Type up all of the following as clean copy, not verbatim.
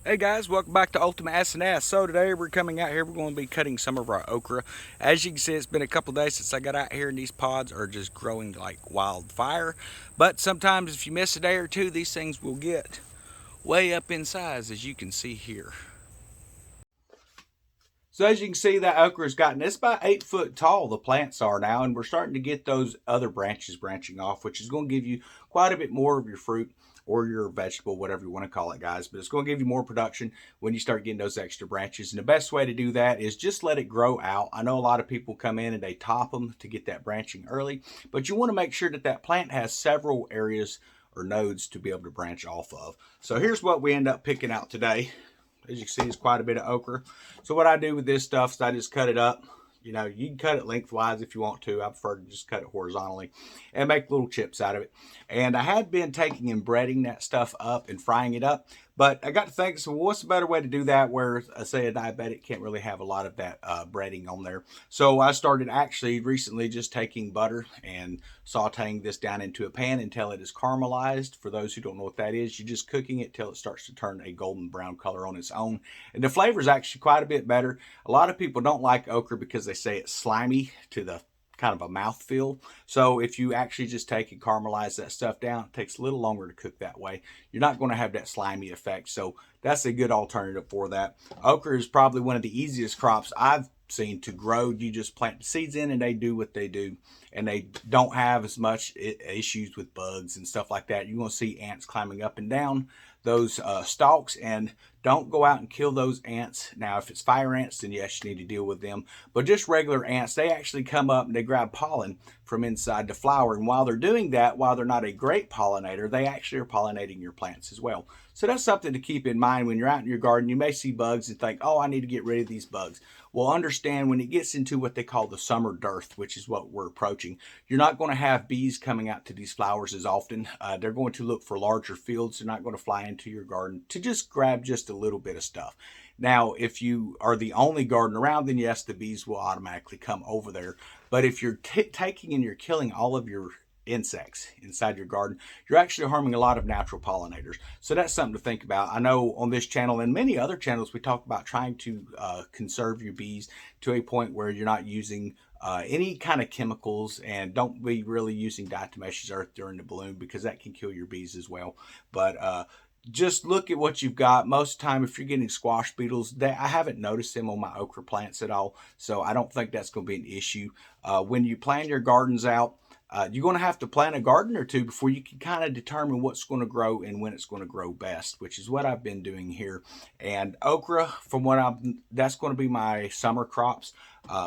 Hey guys, welcome back to Ultimate S&S. So today we're coming out here, we're going to be cutting some of our okra. As you can see, it's been a couple days since I got out here and these pods are just growing like wildfire. But sometimes if you miss a day or two, these things will get way up in size, as you can see here. So as you can see, that okra has gotten, it's about 8 foot tall, the plants are now, and we're starting to get those other branches branching off, which is going to give you quite a bit more of your fruit or your vegetable, whatever you want to call it, guys. But it's going to give you more production when you start getting those extra branches. And the best way to do that is just let it grow out. I know a lot of people come in and they top them to get that branching early, but you want to make sure that that plant has several areas or nodes to be able to branch off of. So here's what we end up picking out today. As you can see, it's quite a bit of okra. So what I do with this stuff is I just cut it up. You know, you can cut it lengthwise if you want to. I prefer to just cut it horizontally and make little chips out of it. And I had been taking and breading that stuff up and frying it up. But I got to think, so what's a better way to do that where, say, a diabetic can't really have a lot of that breading on there? So I started actually recently just taking butter and sauteing this down into a pan until it is caramelized. For those who don't know what that is, you're just cooking it till it starts to turn a golden brown color on its own. And the flavor is actually quite a bit better. A lot of people don't like okra because they say it's slimy to the kind of a mouthfeel. So if you actually just take and caramelize that stuff down, it takes a little longer to cook that way. You're not going to have that slimy effect. So that's a good alternative for that. Okra is probably one of the easiest crops I've seen to grow. You just plant the seeds in and they do what they do, and they don't have as much issues with bugs and stuff like that. You're going to see ants climbing up and down those stalks, and don't go out and kill those ants. Now if it's fire ants, then yes, you need to deal with them, but just regular ants, they actually come up and they grab pollen from inside the flower, and while they're doing that, while they're not a great pollinator, they actually are pollinating your plants as well. So that's something to keep in mind when you're out in your garden. You may see bugs and think, oh, I need to get rid of these bugs. Well, understand when it gets into what they call the summer dearth, which is what we're approaching, you're not going to have bees coming out to these flowers as often. They're going to look for larger fields. They're not going to fly into your garden to just grab just a little bit of stuff. Now, if you are the only garden around, then yes, the bees will automatically come over there. But if you're taking and you're killing all of your insects inside your garden, you're actually harming a lot of natural pollinators. So that's something to think about. I know on this channel and many other channels, we talk about trying to conserve your bees to a point where you're not using any kind of chemicals, and don't be really using diatomaceous earth during the bloom because that can kill your bees as well. But just look at what you've got. Most of the time, if you're getting squash beetles, I haven't noticed them on my okra plants at all, so I don't think that's going to be an issue. When you plan your gardens out, you're going to have to plant a garden or two before you can kind of determine what's going to grow and when it's going to grow best, which is what I've been doing here. And okra, from what that's going to be my summer crops.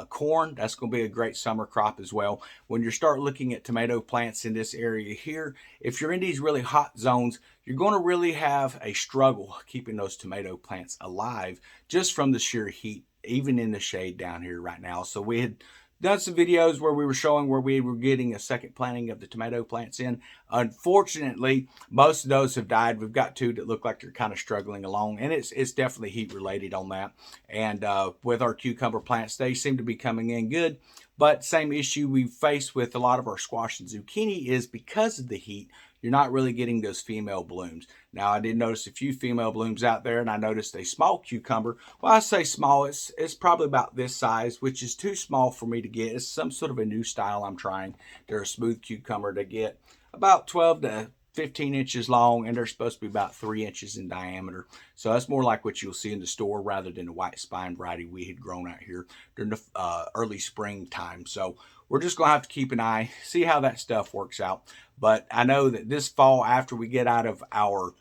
Corn, that's going to be a great summer crop as well. When you start looking at tomato plants in this area here, if you're in these really hot zones, you're going to really have a struggle keeping those tomato plants alive just from the sheer heat, even in the shade down here right now. So we had done some videos where we were showing where we were getting a second planting of the tomato plants in. Unfortunately, most of those have died. We've got two that look like they're kind of struggling along, and it's definitely heat related on that. And with our cucumber plants, they seem to be coming in good. But same issue we face with a lot of our squash and zucchini is because of the heat, you're not really getting those female blooms. Now, I did notice a few female blooms out there, and I noticed a small cucumber. Well, I say small, it's probably about this size, which is too small for me to get. It's some sort of a new style I'm trying. They're a smooth cucumber to get about 12 to 15 inches long, and they're supposed to be about 3 inches in diameter. So that's more like what you'll see in the store rather than the white spine variety we had grown out here during the early springtime. So we're just going to have to keep an eye, see how that stuff works out. But I know that this fall, after we get out of our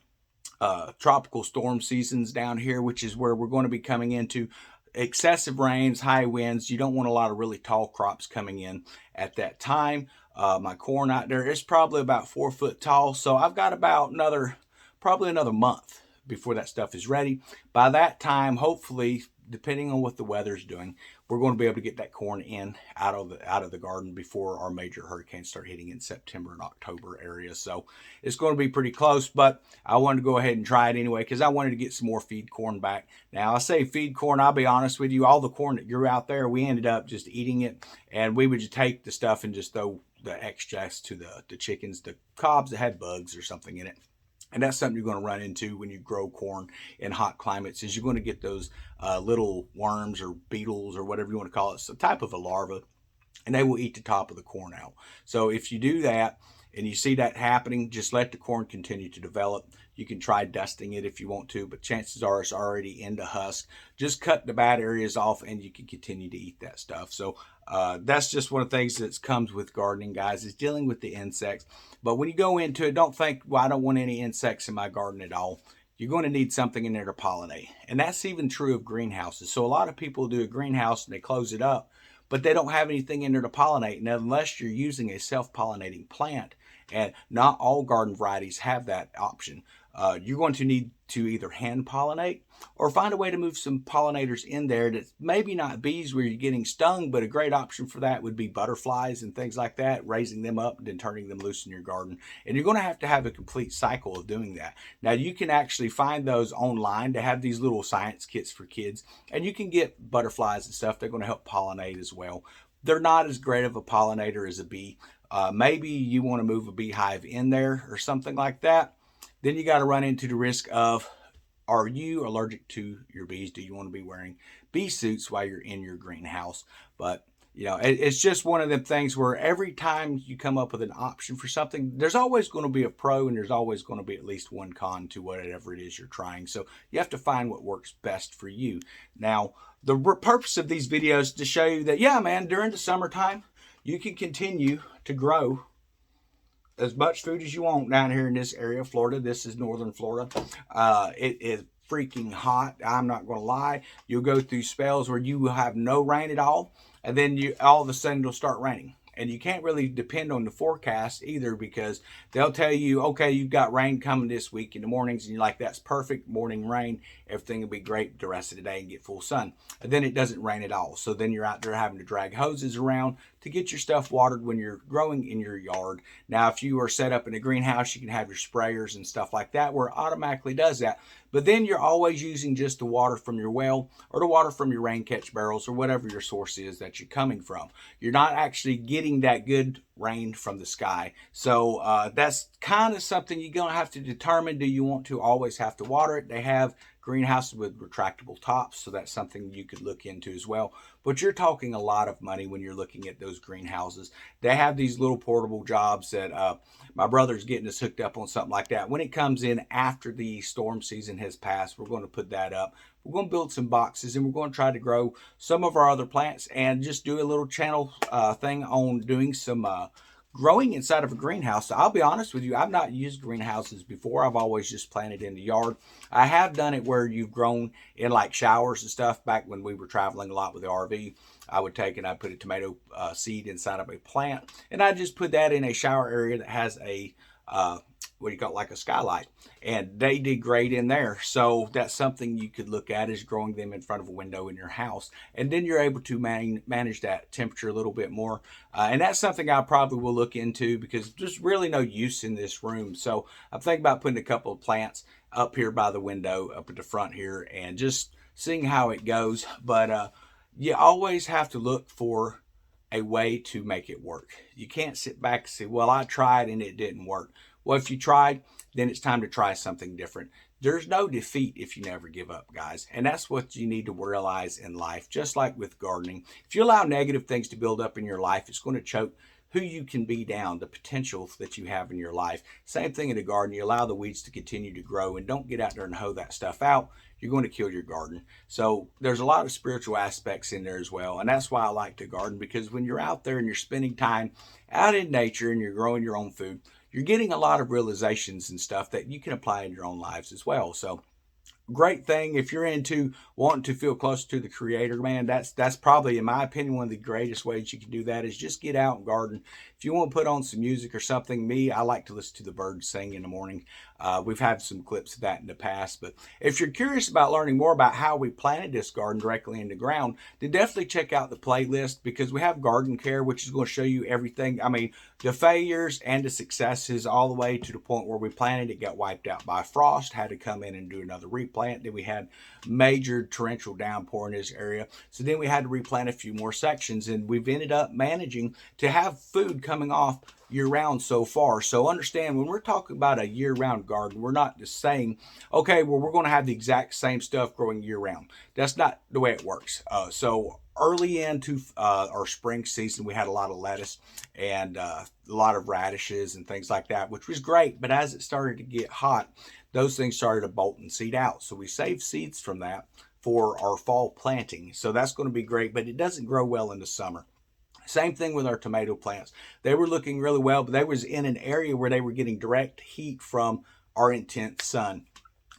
tropical storm seasons down here, which is where we're going to be coming into excessive rains, high winds, you don't want a lot of really tall crops coming in at that time. My corn out there is probably about 4 foot tall, so I've got about probably another month before that stuff is ready. By that time, hopefully, depending on what the weather's doing, we're going to be able to get that corn in out of the garden before our major hurricanes start hitting in September and October area. So it's going to be pretty close, but I wanted to go ahead and try it anyway because I wanted to get some more feed corn back. Now, I say feed corn, I'll be honest with you, all the corn that grew out there, we ended up just eating it, and we would just take the stuff and just throw the extracts to the chickens, the cobs that had bugs or something in it. And that's something you're going to run into when you grow corn in hot climates, is you're going to get those little worms or beetles or whatever you want to call it. It's a type of a larva, and they will eat the top of the corn out. So if you do that and you see that happening, just let the corn continue to develop. You can try dusting it if you want to, but chances are it's already into husk. Just cut the bad areas off and you can continue to eat that stuff. So that's just one of the things that comes with gardening, guys, is dealing with the insects. But when you go into it, don't think, well, I don't want any insects in my garden at all. You're going to need something in there to pollinate. And that's even true of greenhouses. So a lot of people do a greenhouse and they close it up, but they don't have anything in there to pollinate. And unless you're using a self-pollinating plant, and not all garden varieties have that option, you're going to need to either hand pollinate or find a way to move some pollinators in there that's maybe not bees where you're getting stung, but a great option for that would be butterflies and things like that, raising them up and then turning them loose in your garden. And you're going to have a complete cycle of doing that. Now, you can actually find those online to have these little science kits for kids, and you can get butterflies and stuff. They're going to help pollinate as well. They're not as great of a pollinator as a bee. Maybe you want to move a beehive in there or something like that. Then you got to run into the risk of, are you allergic to your bees? Do you want to be wearing bee suits while you're in your greenhouse? But it's just one of them things where every time you come up with an option for something, there's always going to be a pro and there's always going to be at least one con to whatever it is you're trying. So you have to find what works best for you. Now, the purpose of these videos is to show you that, yeah, man, during the summertime, you can continue to grow as much food as you want down here in this area of Florida. This is northern Florida. It is freaking hot. I'm not going to lie. You'll go through spells where you will have no rain at all, and then all of a sudden it'll start raining. And you can't really depend on the forecast either, because they'll tell you, okay, you've got rain coming this week in the mornings, and you're like, that's perfect, morning rain, everything will be great the rest of the day and get full sun. And then it doesn't rain at all. So then you're out there having to drag hoses around to get your stuff watered when you're growing in your yard. Now, if you are set up in a greenhouse, you can have your sprayers and stuff like that where it automatically does that. But then you're always using just the water from your well or the water from your rain catch barrels or whatever your source is that you're coming from. You're not actually getting that good rain from the sky. So that's kind of something you're going to have to determine. Do you want to always have to water it? They have greenhouses with retractable tops, so that's something you could look into as well. But you're talking a lot of money when you're looking at those greenhouses. They have these little portable jobs that my brother's getting us hooked up on something like that. When it comes in after the storm season has passed, we're going to put that up. We're going to build some boxes, and we're going to try to grow some of our other plants and just do a little channel thing on doing some growing inside of a greenhouse. So I'll be honest with you, I've not used greenhouses before. I've always just planted in the yard. I have done it where you've grown in like showers and stuff. Back when we were traveling a lot with the RV, I would take and I'd put a tomato seed inside of a plant, and I'd just put that in a shower area that has a what do you call it, like a skylight, and they did great in there. So that's something you could look at, is growing them in front of a window in your house, and then you're able to manage that temperature a little bit more. And that's something I probably will look into, because there's really no use in this room. So I'm thinking about putting a couple of plants up here by the window up at the front here and just seeing how it goes. But you always have to look for a way to make it work. You can't sit back and say, well, I tried and it didn't work. Well, if you tried, then it's time to try something different. There's no defeat if you never give up, guys. And that's what you need to realize in life, just like with gardening. If you allow negative things to build up in your life, it's going to choke who you can be down, the potential that you have in your life. Same thing in the garden. You allow the weeds to continue to grow and don't get out there and hoe that stuff out. You're going to kill your garden. So there's a lot of spiritual aspects in there as well. And that's why I like to garden, because when you're out there and you're spending time out in nature and you're growing your own food, you're getting a lot of realizations and stuff that you can apply in your own lives as well. So great thing if you're into wanting to feel closer to the creator, man. That's probably, in my opinion, one of the greatest ways you can do that, is just get out and garden. If you want to put on some music or something, I like to listen to the birds sing in the morning. We've had some clips of that in the past. But if you're curious about learning more about how we planted this garden directly in the ground, then definitely check out the playlist, because we have garden care, which is going to show you everything. I mean, the failures and the successes, all the way to the point where we planted it, got wiped out by frost, had to come in and do another replant. plant. Then we had major torrential downpour in this area. So then we had to replant a few more sections, and we've ended up managing to have food coming off year-round so far. So understand, when we're talking about a year-round garden, we're not just saying, okay, well, we're going to have the exact same stuff growing year-round. That's not the way it works. So early into our spring season, we had a lot of lettuce and a lot of radishes and things like that, which was great. But as it started to get hot, those things started to bolt and seed out. So we saved seeds from that for our fall planting. So that's going to be great, but it doesn't grow well in the summer. Same thing with our tomato plants. They were looking really well, but they was in an area where they were getting direct heat from our intense sun.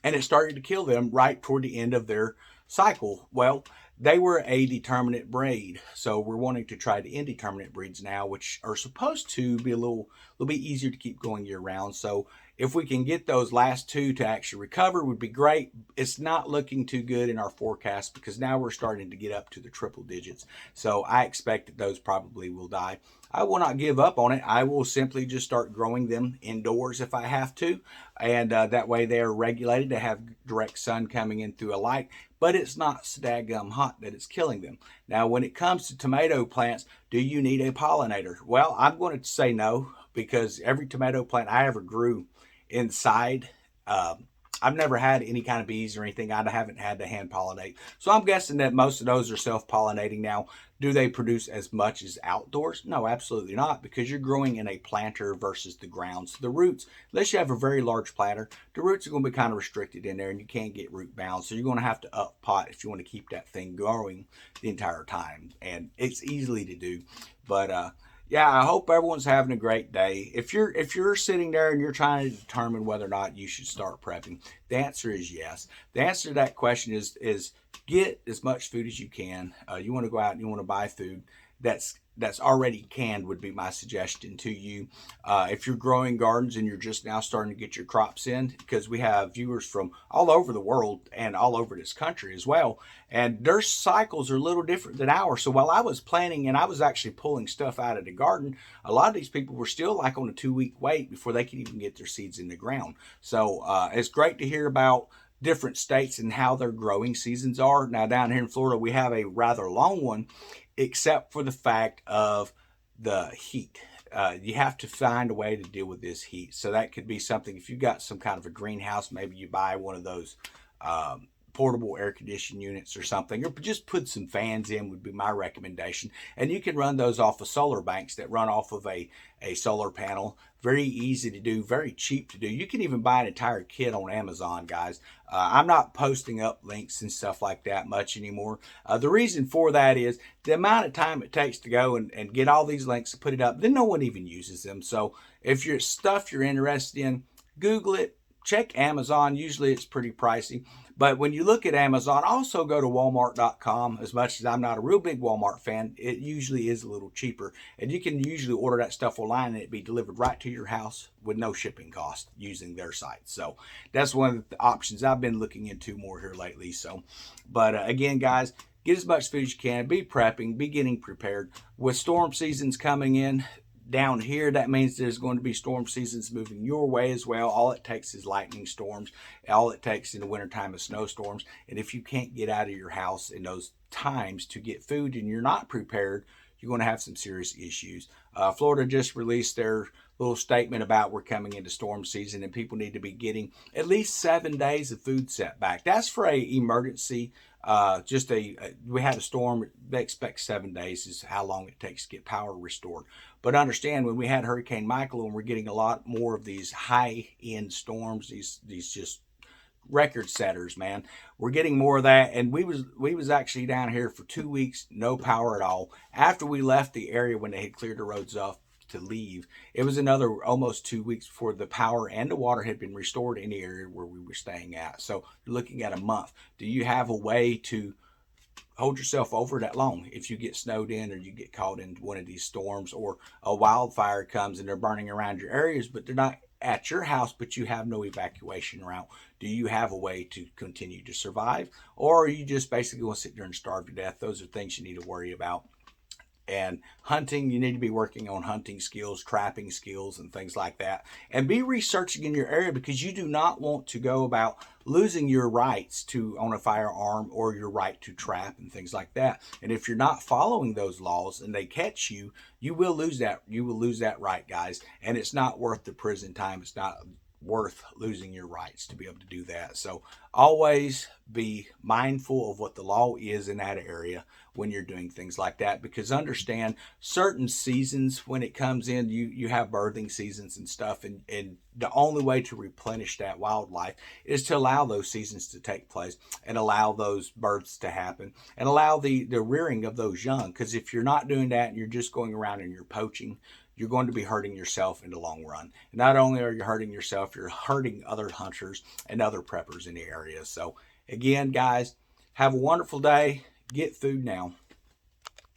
And it started to kill them right toward the end of their cycle. Well, they were a determinate breed, so we're wanting to try the indeterminate breeds now, which are supposed to be a little bit easier to keep going year round. So if we can get those last two to actually recover, would be great. It's not looking too good in our forecast because now we're starting to get up to the triple digits. So I expect that those probably will die. I will not give up on it. I will simply just start growing them indoors if I have to. And that way they are regulated to have direct sun coming in through a light. But it's not so daggum hot that it's killing them. Now, when it comes to tomato plants, do you need a pollinator? Well, I'm going to say no, because every tomato plant I ever grew inside, I've never had any kind of bees or anything. I haven't had to hand pollinate. So I'm guessing that most of those are self-pollinating now. Do they produce as much as outdoors? No, absolutely not, because you're growing in a planter versus the ground. So the roots, unless you have a very large planter, the roots are going to be kind of restricted in there and you can't get root bound. So you're going to have to up pot if you want to keep that thing growing the entire time. And it's easily to do. But yeah, I hope everyone's having a great day. If you're sitting there and you're trying to determine whether or not you should start prepping, the answer is yes. The answer to that question is get as much food as you can. You want to go out and you want to buy food that's already canned would be my suggestion to you. If you're growing gardens and you're just now starting to get your crops in, because we have viewers from all over the world and all over this country as well, and their cycles are a little different than ours. So while I was planting and I was actually pulling stuff out of the garden, a lot of these people were still like on a 2-week wait before they could even get their seeds in the ground. So it's great to hear about different states and how their growing seasons are. Now down here in Florida, we have a rather long one, except for the fact of the heat. You have to find a way to deal with this heat. So that could be something, if you've got some kind of a greenhouse, maybe you buy one of those portable air conditioning units or something, or just put some fans in would be my recommendation. And you can run those off of solar banks that run off of a solar panel. Very easy to do, very cheap to do. You can even buy an entire kit on Amazon, guys. I'm not posting up links and stuff like that much anymore. The reason for that is the amount of time it takes to go and get all these links and put it up, then no one even uses them. So if you're stuff you're interested in, Google it, check Amazon. Usually it's pretty pricey. But when you look at Amazon, also go to Walmart.com. As much as I'm not a real big Walmart fan, it usually is a little cheaper. And you can usually order that stuff online and it be delivered right to your house with no shipping cost using their site. So that's one of the options I've been looking into more here lately. So, but again, guys, get as much food as you can. Be prepping, be getting prepared. With storm seasons coming in down here, that means there's going to be storm seasons moving your way as well. All it takes is lightning storms. All it takes in the wintertime is snowstorms. And if you can't get out of your house in those times to get food and you're not prepared, you're going to have some serious issues. Florida just released their little statement about we're coming into storm season and people need to be getting at least 7 days of food set back. That's for a emergency. We had a storm. They expect 7 days is how long it takes to get power restored. But understand, when we had Hurricane Michael and we're getting a lot more of these high-end storms, these just record setters, man. We're getting more of that, and we was actually down here for 2 weeks, no power at all. After we left the area when they had cleared the roads off to leave, it was another almost 2 weeks before the power and the water had been restored in the area where we were staying at. So you're looking at a month. Do you have a way to hold yourself over that long if you get snowed in or you get caught in one of these storms, or a wildfire comes and they're burning around your areas, but they're not at your house, but you have no evacuation route? Do you have a way to continue to survive, or are you just basically going to sit there and starve to death? Those are things you need to worry about. And hunting, you need to be working on hunting skills, trapping skills, and things like that. And be researching in your area, because you do not want to go about losing your rights to own a firearm or your right to trap and things like that. And if you're not following those laws and they catch you, you will lose that. You will lose that right, guys. And it's not worth the prison time. It's not worth losing your rights to be able to do that. So always be mindful of what the law is in that area when you're doing things like that, because understand certain seasons when it comes in, you have birthing seasons and stuff, and the only way to replenish that wildlife is to allow those seasons to take place and allow those births to happen and allow the rearing of those young. Because if you're not doing that and you're just going around and you're poaching, you're going to be hurting yourself in the long run. And not only are you hurting yourself, you're hurting other hunters and other preppers in the area. So again, guys, have a wonderful day. Get food now.